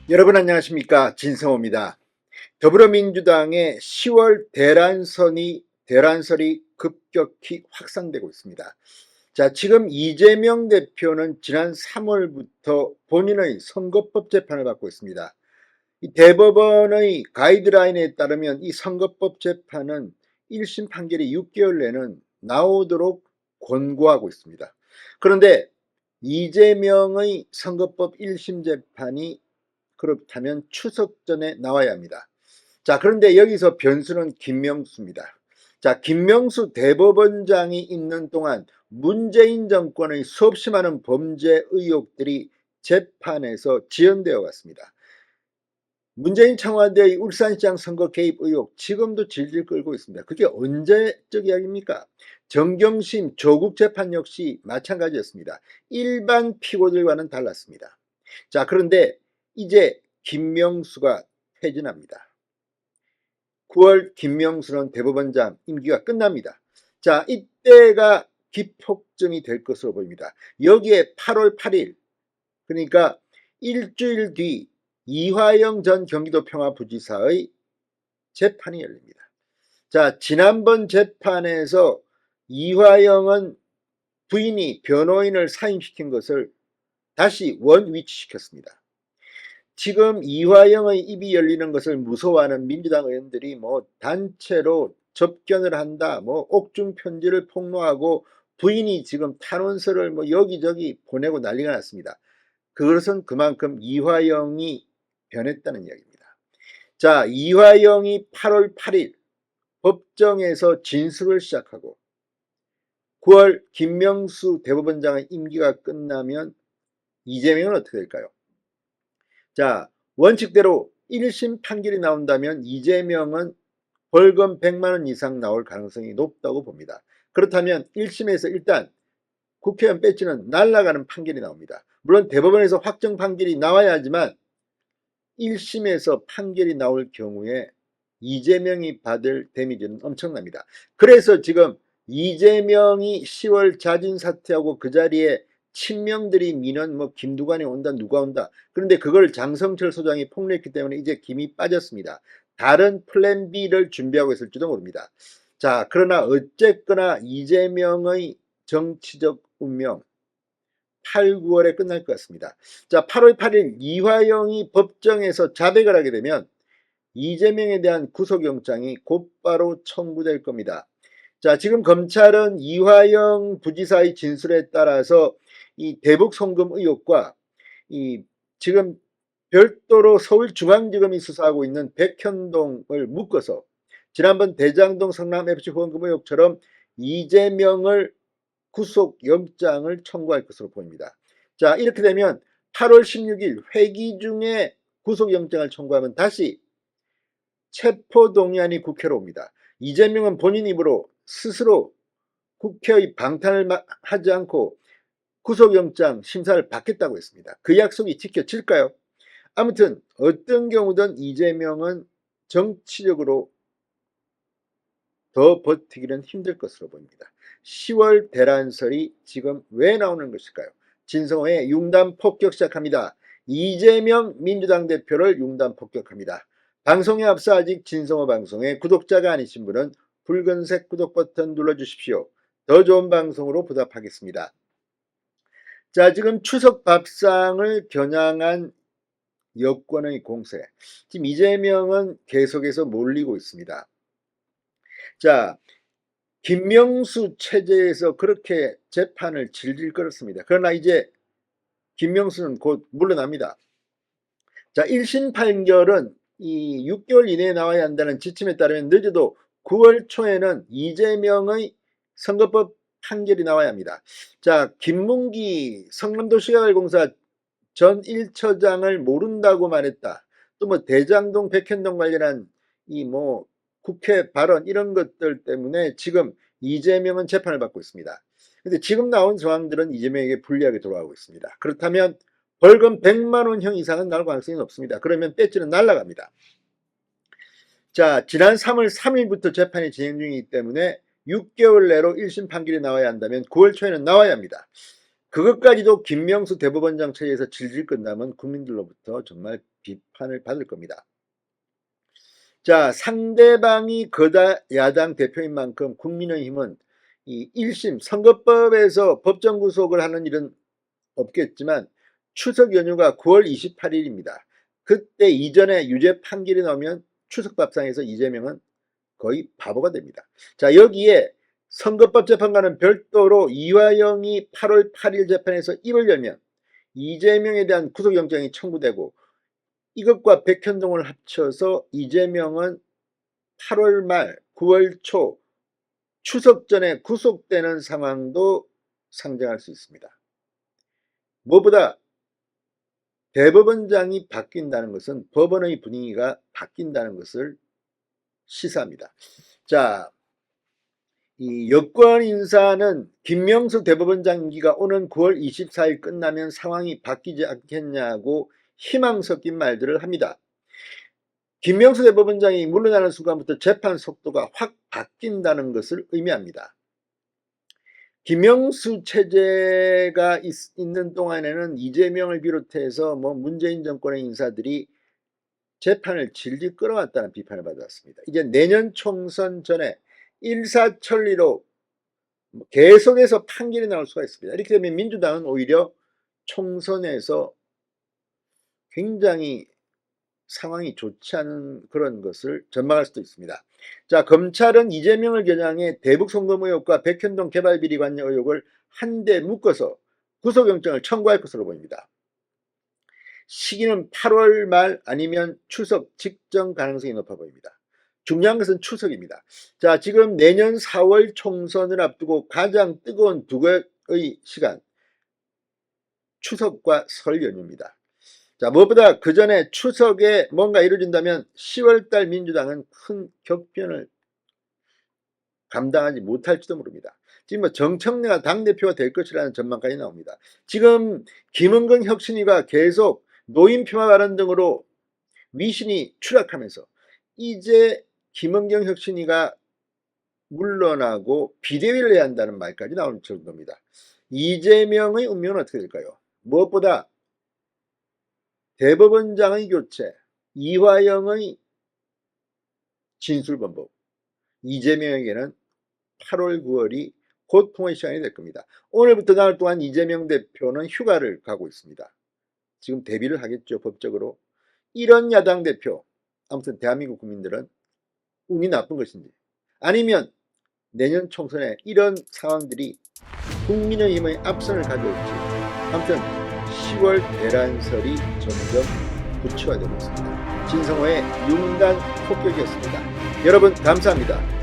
여러분 안녕하십니까, 진성호입니다. 더불어민주당의 10월 대란설이 급격히 확산되고 있습니다. 자, 지금 이재명 대표는 지난 3월부터 본인의 선거법 재판을 받고 있습니다. 이 대법원의 가이드라인에 따르면 이 선거법 재판은 1심 판결이 6개월 내는 나오도록 권고하고 있습니다. 그런데 이재명의 선거법 1심 재판이 그렇다면 추석 전에 나와야 합니다. 자, 그런데 여기서 변수는 김명수입니다. 자, 김명수 대법원장이 있는 동안 문재인 정권의 수없이 많은 범죄 의혹들이 재판에서 지연되어 왔습니다. 문재인 청와대의 울산시장 선거 개입 의혹 지금도 질질 끌고 있습니다. 그게 언제적 이야기입니까? 정경심 조국 재판 역시 마찬가지였습니다. 일반 피고들과는 달랐습니다. 자, 그런데 이제 김명수가 퇴진합니다. 9월 김명수는 대법원장 임기가 끝납니다. 자, 이때가 기폭점이 될 것으로 보입니다. 여기에 8월 8일, 그러니까 일주일 뒤 이화영 전 경기도 평화부지사의 재판이 열립니다. 자, 지난번 재판에서 이화영은 부인이 변호인을 사임시킨 것을 다시 원위치시켰습니다. 지금 이화영의 입이 열리는 것을 무서워하는 민주당 의원들이 뭐 단체로 접견을 한다, 뭐 옥중 편지를 폭로하고 부인이 지금 탄원서를 뭐 여기저기 보내고 난리가 났습니다. 그것은 그만큼 이화영이 변했다는 이야기입니다. 자, 이화영이 8월 8일 법정에서 진술을 시작하고 9월 김명수 대법원장의 임기가 끝나면 이재명은 어떻게 될까요? 자, 원칙대로 1심 판결이 나온다면 이재명은 벌금 100만 원 이상 나올 가능성이 높다고 봅니다. 그렇다면 1심에서 일단 국회의원 배지는 날아가는 판결이 나옵니다. 물론 대법원에서 확정 판결이 나와야 하지만 1심에서 판결이 나올 경우에 이재명이 받을 데미지는 엄청납니다. 그래서 지금 이재명이 10월 자진 사퇴하고 그 자리에 친명들이 미는 뭐 김두관이 온다 누가 온다, 그런데 그걸 장성철 소장이 폭로했기 때문에 이제 김이 빠졌습니다. 다른 플랜 B를 준비하고 있을지도 모릅니다. 자, 그러나 어쨌거나 이재명의 정치적 운명 8, 9월에 끝날 것 같습니다. 자, 8월 8일 이화영이 법정에서 자백을 하게 되면 이재명에 대한 구속영장이 곧바로 청구될 겁니다. 자, 지금 검찰은 이화영 부지사의 진술에 따라서 이 대북 송금 의혹과 이 지금 별도로 서울중앙지검이 수사하고 있는 백현동을 묶어서 지난번 대장동 성남FC 후원금 의혹처럼 이재명을 구속영장을 청구할 것으로 보입니다. 자, 이렇게 되면 8월 16일 회기 중에 구속영장을 청구하면 다시 체포동의안이 국회로 옵니다. 이재명은 본인 입으로 스스로 국회의 방탄을 하지 않고 구속영장 심사를 받겠다고 했습니다. 그 약속이 지켜질까요? 아무튼 어떤 경우든 이재명은 정치적으로 더 버티기는 힘들 것으로 보입니다. 10월 대란설이 지금 왜 나오는 것일까요? 진성호의 융단 폭격 시작합니다. 이재명 민주당 대표를 융단 폭격합니다. 방송에 앞서 아직 진성호 방송의 구독자가 아니신 분은 붉은색 구독 버튼 눌러주십시오. 더 좋은 방송으로 보답하겠습니다. 자, 지금 추석 밥상을 겨냥한 여권의 공세, 지금 이재명은 계속해서 몰리고 있습니다. 자, 김명수 체제에서 그렇게 재판을 질질 끌었습니다. 그러나 이제 김명수는 곧 물러납니다. 자, 1심 판결은 이 6개월 이내에 나와야 한다는 지침에 따르면 늦어도 9월 초에는 이재명의 선거법 판결이 나와야 합니다. 자, 김문기 성남도시개발공사 전 1처장을 모른다고 말했다. 또 뭐 대장동 백현동 관련한 이 뭐 국회 발언 이런 것들 때문에 지금 이재명은 재판을 받고 있습니다. 근데 지금 나온 정황들은 이재명에게 불리하게 돌아가고 있습니다. 그렇다면 벌금 100만 원형 이상은 나올 가능성이 높습니다. 그러면 배지는 날아갑니다. 자, 지난 3월 3일부터 재판이 진행 중이기 때문에 6개월 내로 1심 판결이 나와야 한다면 9월 초에는 나와야 합니다. 그것까지도 김명수 대법원장 체제에서 질질 끝나면 국민들로부터 정말 비판을 받을 겁니다. 자, 상대방이 거다 야당 대표인 만큼 국민의힘은 이 1심 선거법에서 법정 구속을 하는 일은 없겠지만 추석 연휴가 9월 28일입니다. 그때 이전에 유죄 판결이 나오면 추석 밥상에서 이재명은 거의 바보가 됩니다. 자, 여기에 선거법 재판과는 별도로 이화영이 8월 8일 재판에서 입을 열면 이재명에 대한 구속영장이 청구되고 이것과 백현동을 합쳐서 이재명은 8월 말 9월 초 추석 전에 구속되는 상황도 상정할 수 있습니다. 무엇보다 대법원장이 바뀐다는 것은 법원의 분위기가 바뀐다는 것을 시사합니다. 자, 이 여권 인사는 김명수 대법원장 임기가 오는 9월 24일 끝나면 상황이 바뀌지 않겠냐고 희망 섞인 말들을 합니다. 김명수 대법원장이 물러나는 순간부터 재판 속도가 확 바뀐다는 것을 의미합니다. 김명수 체제가 있는 동안에는 이재명을 비롯해서 문재인 정권의 인사들이 재판을 질질 끌어왔다는 비판을 받았습니다. 이제 내년 총선 전에 일사천리로 계속해서 판결이 나올 수가 있습니다. 이렇게 되면 민주당은 오히려 총선에서 굉장히 상황이 좋지 않은 그런 것을 전망할 수도 있습니다. 자, 검찰은 이재명을 겨냥해 대북 송금 의혹과 백현동 개발비리 관련 의혹을 한데 묶어서 구속영장을 청구할 것으로 보입니다. 시기는 8월 말 아니면 추석 직전 가능성이 높아 보입니다. 중요한 것은 추석입니다. 자, 지금 내년 4월 총선을 앞두고 가장 뜨거운 두 개의 시간, 추석과 설 연휴입니다. 자, 무엇보다 그 전에 추석에 뭔가 이루어진다면 10월달 민주당은 큰 격변을 감당하지 못할지도 모릅니다. 지금 정청래가 당대표가 될 것이라는 전망까지 나옵니다. 지금 김은경 혁신위가 계속 노인 폄하 발언 등으로 위신이 추락하면서 이제 김은경 혁신위가 물러나고 비대위를 해야 한다는 말까지 나올 정도입니다. 이재명의 운명은 어떻게 될까요? 무엇보다 대법원장의 교체, 이화영의 진술번복, 이재명에게는 8월 9월이 고통의 시간이 될 겁니다. 오늘부터 나흘 동안 이재명 대표는 휴가를 가고 있습니다. 지금 대비를 하겠죠, 법적으로. 이런 야당 대표, 아무튼 대한민국 국민들은 운이 나쁜 것인지, 아니면 내년 총선에 이런 상황들이 국민의힘의 앞선을 가져올지, 아무튼 10월 대란설이 점점 구체화되고 있습니다. 진성호의 윤단 폭격이었습니다. 여러분 감사합니다.